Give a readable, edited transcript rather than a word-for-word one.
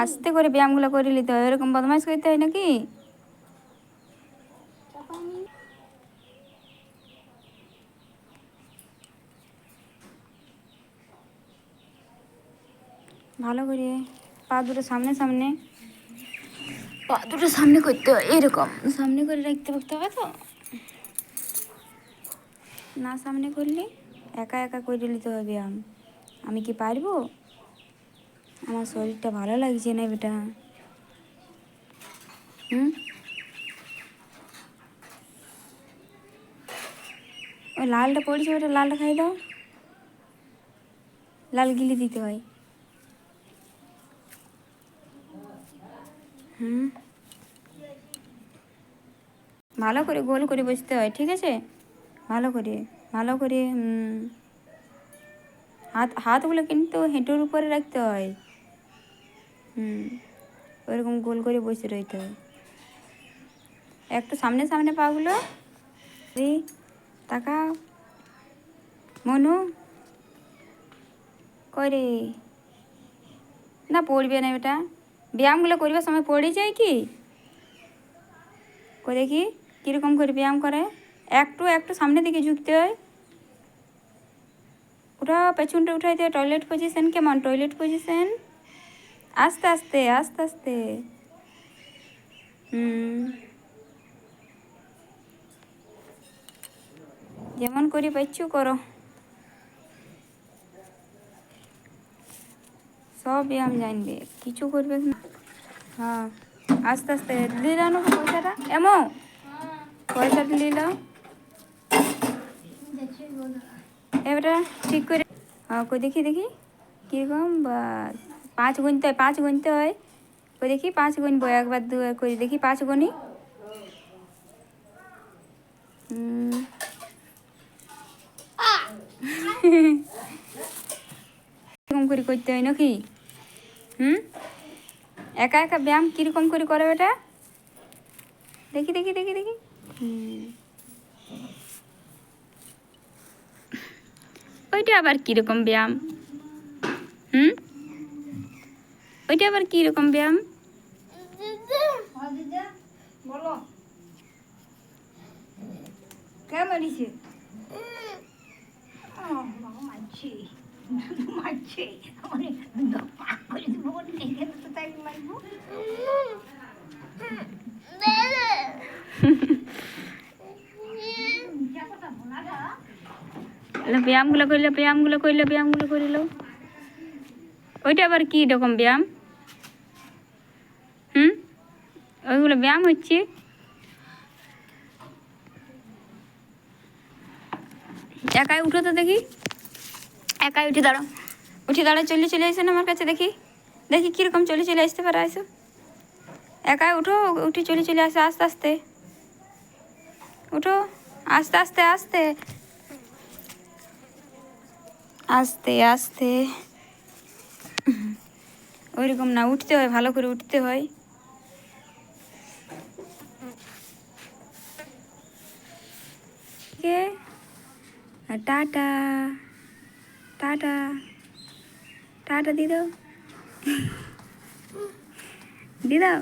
আস্তে করে ব্যায়ামগুলো করে নিতে হয়, এরকম বদমাইশ করতে হয় নাকি? ভালো করে পা দুটো সামনে সামনে, পা দুটো সামনে করতে হয়, এরকম সামনে করে রাখতে পারতে হবে। তো না সামনে করলে একা একা করে নিতে হবে ব্যায়াম। আমি কি পারবো? আমার শরীরটা ভালো লাগছে না বেটা। ওই লালটা পড়েছে, ওটা লালটা খাই দাও। লাল গিলি দিতে হয়। ভালো করে গোল করে বসতে হয়, ঠিক আছে? ভালো করে ভালো করে হাতগুলো কিন্তু হেঁটুর উপরে রাখতে হয়। ওইরকম গোল করে বসে রইতে হয়। একটু সামনে সামনে পাগুলো তাকাও। মনু করে না, পড়বে না বেটা। ব্যায়ামগুলো করবার সময় পড়ে যায় কি করে, কি কীরকম করে ব্যায়াম করে? একটু একটু সামনের দিকে ঝুঁকতে হয়। ওটা পেছনটা উঠাইতে হয়। টয়লেট পজিশন কেমন? টয়লেট পজিশন আস্তে আস্তে আস্তে আস্তে। যেমন করে পাচ্ছু করো। সব ব্যায়াম জানবে, কিছু করবে না। হ্যাঁ, আস্তে আস্তে দিয়ে দাও না পয়সাটা। এমন পয়সাটা নিয়ে নাও এবারে ঠিক করে। হ্যাঁ, কই দেখি দেখি কীরকম। বাস 5 গুনতে হয়, 5 গুনতে হয়। কই দেখি 5 গুনবো, একবার দুবার করে দেখি 5 গুনি। এরকম করে করতে হয় নাকি? একা একা ব্যায়াম কীরকম করে করে ওটা? দেখি দেখি দেখি দেখি। ওইটা আবার কীরকম ব্যায়াম? ওইটা আবার কীরকম ব্যায়াম? বলো কেমন মারিছে? মারছে মারছে ব্যায়ামগুলো করলে ব্যায়ামগুলো করলে ব্যায়ামগুলো করিল। ওইটা আবার কী রকম ব্যায়াম? ওইগুলো ব্যায়াম হচ্ছে? একাই উঠো তো দেখি। একাই উঠে দাঁড়াও, উঠে দাঁড়াও, চলে চলে আসো না আমার কাছে। দেখি দেখি কীরকম চলে চলে আসতে পারো। আসো, একাই উঠো, উঠে চলে চলে আসো। আস্তে আস্তে উঠো, আস্তে আস্তে আস্তে আস্তে আস্তে। ওইরকম না, উঠতে হয়, ভালো করে উঠতে হয়। টাটা টাটা টাটা দি দাও, দি দাও।